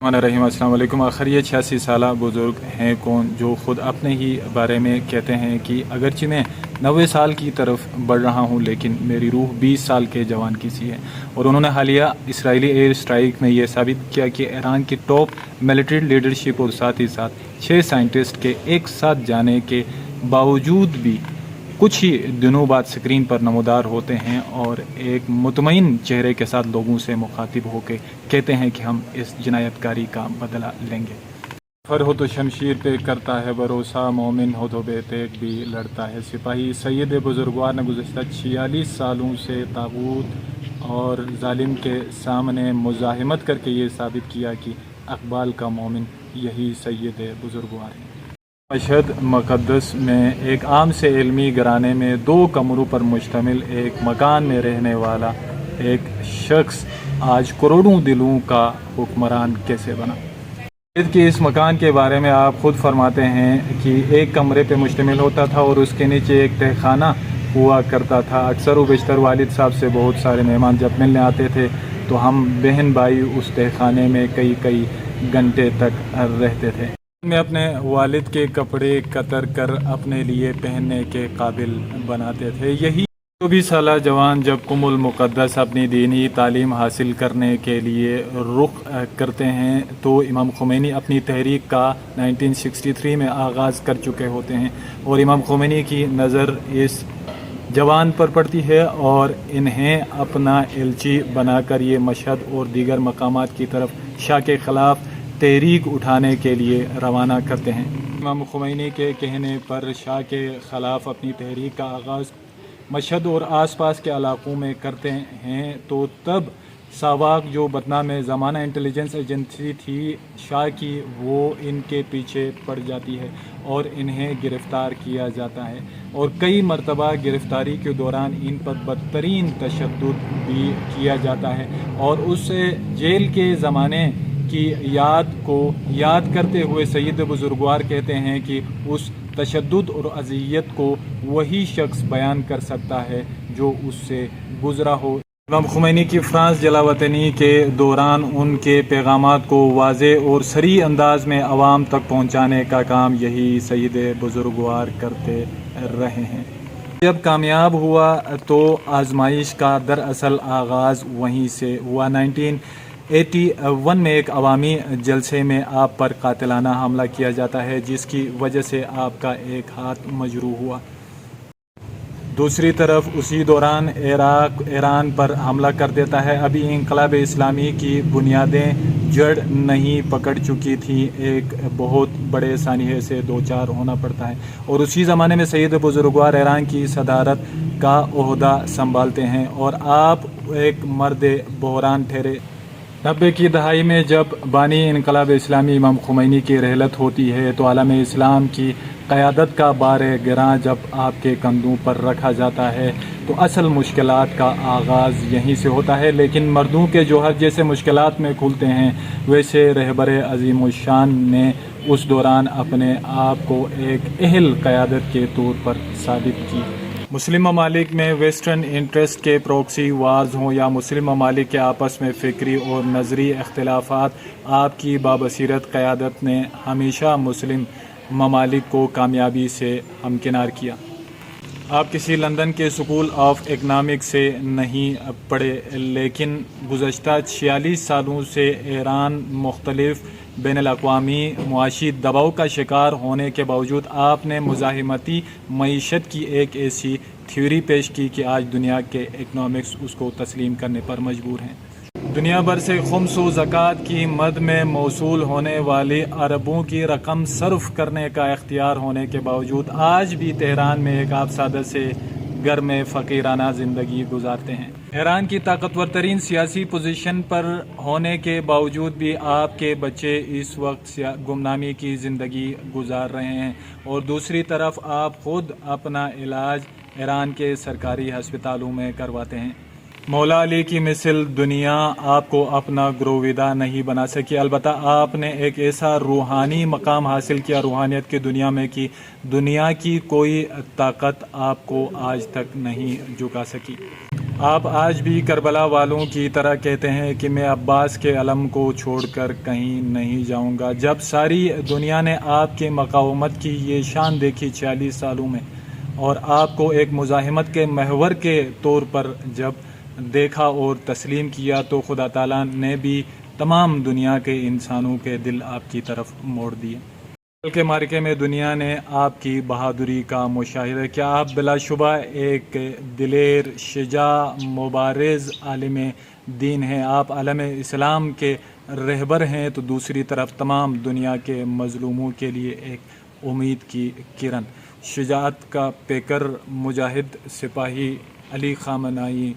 रहीम अस्सलाम वालेकुम। आखिर ये 86 साल बुज़ुर्ग हैं कौन जो ख़ुद अपने ही बारे में कहते हैं कि अगरचे मैं 90 साल की तरफ बढ़ रहा हूँ लेकिन मेरी रूह 20 साल के जवान की सी है। और उन्होंने हालिया इसराइली एयर स्ट्राइक में ये साबित किया कि ईरान की टॉप मिलिट्री लीडरशिप और साथ ही साथ 6 साइंटिस्ट के एक साथ जाने के बावजूद भी कुछ ही दिनों बाद स्क्रीन पर नमूदार होते हैं और एक मुतमईन चेहरे के साथ लोगों से मुखातिब होकर कहते हैं कि हम इस जिनायतकारी का बदला लेंगे। फर हो तो शमशीर पे करता है भरोसा, मोमिन हो तो बेतेग भी लड़ता है सिपाही। सैयद बुजुर्गवार ने गुज़श्ता 46 सालों से तागूत और जालिम के सामने मुज़ाहिमत करके ये साबित किया कि अक़बाल का मोमिन यही सैयद बुजुर्गवार है। मशहद मुक़द्दस में एक आम से इल्मी घराने में 2 कमरों पर मुश्तमिल एक मकान में रहने वाला एक शख्स आज करोड़ों दिलों का हुक्मरान कैसे बना। कि इस मकान के बारे में आप ख़ुद फरमाते हैं कि एक कमरे पे मुश्तमिल होता था और उसके नीचे एक तहखाना हुआ करता था। अक्सर व बेशतर वालिद साहब से बहुत सारे मेहमान जब मिलने आते थे तो हम बहन भाई उस तहखाने में कई घंटे तक रहते थे। में अपने वालिद के कपड़े कतर कर अपने लिए पहनने के काबिल बनाते थे। यही 24 साला जवान जब कुमुल मुक़द्दस अपनी दीनी तालीम हासिल करने के लिए रुख करते हैं तो इमाम ख़ुमैनी अपनी तहरीक का 1963 में आगाज़ कर चुके होते हैं और इमाम ख़ुमैनी की नज़र इस जवान पर पड़ती है और इन्हें अपना एलची बनाकर ये मशहद और दीगर मकामात की तरफ शाह के ख़िलाफ़ तहरीक उठाने के लिए रवाना करते हैं। इमाम ख़ुमैनी के कहने पर शाह के ख़िलाफ़ अपनी तहरीक का आगाज़ मशहद और आसपास के इलाक़ों में करते हैं तो तब सावाक जो बदनाम ज़माना इंटेलिजेंस एजेंसी थी शाह की वो इनके पीछे पड़ जाती है और इन्हें गिरफ़्तार किया जाता है और कई मरतबा गिरफ़्तारी के दौरान इन पर बदतरीन तशद्दुद भी किया जाता है और उस जेल के ज़माने की याद को याद करते हुए सैयद बुजुर्गवार कहते हैं कि उस तशद्दुद और अज़ियत को वही शख्स बयान कर सकता है जो उससे गुज़रा हो। इमाम ख़ुमैनी की फ्रांस जलावतनी के दौरान उनके पैगामात को वाज़े और सरी अंदाज में आवाम तक पहुँचाने का काम यही सैयद बुजुर्गवार करते रहे हैं। जब कामयाब हुआ तो आजमाइश का दरअसल आगाज़ वहीं से हुआ। 1981 में एक अवामी जलसे में आप पर कातिलाना हमला किया जाता है जिसकी वजह से आपका एक हाथ मजरूह हुआ। दूसरी तरफ उसी दौरान ईरान पर हमला कर देता है। अभी इंक़िलाब इस्लामी की बुनियादें जड़ नहीं पकड़ चुकी थी, एक बहुत बड़े सानिये से दो चार होना पड़ता है और उसी ज़माने में सैयद बुजुर्गवार ईरान की सदारत का ओहदा संभालते हैं और आप एक मर्द बहरान ठहरे। 90 की दहाई में जब बानी इंक़िलाब इस्लामी इमाम ख़ुमैनी की रहलत होती है तो आलम इस्लाम की क़यादत का बार गिरां जब आपके कंधों पर रखा जाता है तो असल मुश्किलात का आगाज़ यहीं से होता है। लेकिन मर्दों के जोहर जैसे मुश्किलात में खुलते हैं वैसे रहबर अज़ीमुश्शान ने उस दौरान अपने आप को एक अहल क़यादत के तौर पर साबित की। मुस्लिम ममालिक में वेस्टर्न इंटरेस्ट के प्रॉक्सी वार्स हों या मुस्लिम ममालिक के आपस में फ़िक्री और नज़री इख्तिलाफ़ात, आपकी बाबसीरत क़यादत ने हमेशा मुस्लिम ममालिक को कामयाबी से हमकिनार किया। आप किसी लंदन के स्कूल ऑफ इकनॉमिक्स से नहीं पढ़े लेकिन गुज़श्ता 46 सालों से ईरान मुख्तलिफ़ बैनुल-अक़वामी मुआशी दबाव का शिकार होने के बावजूद आपने मुज़ाहिमती मईशत की एक ऐसी थ्योरी पेश की कि आज दुनिया के इकनॉमिक्स उसको तस्लीम करने पर मजबूर हैं। दुनिया भर से खुम्स व ज़कात की मद में मौसूल होने वाली अरबों की रकम सर्फ करने का इख्तियार होने के बावजूद आज भी तेहरान में एक आप सादे से घर में फ़कीराना ज़िंदगी गुजारते हैं। ईरान की ताकतवर तरीन सियासी पोजीशन पर होने के बावजूद भी आपके बच्चे इस वक्त गुमनामी की ज़िंदगी गुजार रहे हैं और दूसरी तरफ आप ख़ुद अपना इलाज ईरान के सरकारी हस्पतालों में करवाते हैं। मौला अली की मिसल दुनिया आपको अपना गुरोविदा नहीं बना सकी, अलबत्ता आपने एक ऐसा रूहानी मकाम हासिल किया रूहानियत की दुनिया में कि दुनिया की कोई ताकत आपको आज तक नहीं झुका सकी। آپ آج بھی کربلا والوں کی طرح کہتے ہیں کہ میں عباس کے علم کو چھوڑ کر کہیں نہیں جاؤں گا۔ جب ساری دنیا نے آپ کے مقاومت کی یہ شان دیکھی 46 سالوں میں، اور آپ کو ایک مزاحمت کے محور کے طور پر جب دیکھا اور تسلیم کیا، تو خدا تعالیٰ نے بھی تمام دنیا کے انسانوں کے دل آپ کی طرف موڑ دیے۔ کل کے معرکے میں دنیا نے آپ کی بہادری کا مشاہدہ کیا۔ آپ بلا شبہ ایک دلیر، شجاع، مبارز عالم دین ہیں۔ آپ عالم اسلام کے رہبر ہیں، تو دوسری طرف تمام دنیا کے مظلوموں کے لیے ایک امید کی کرن، شجاعت کا پیکر، مجاہد سپاہی، علی خامنائی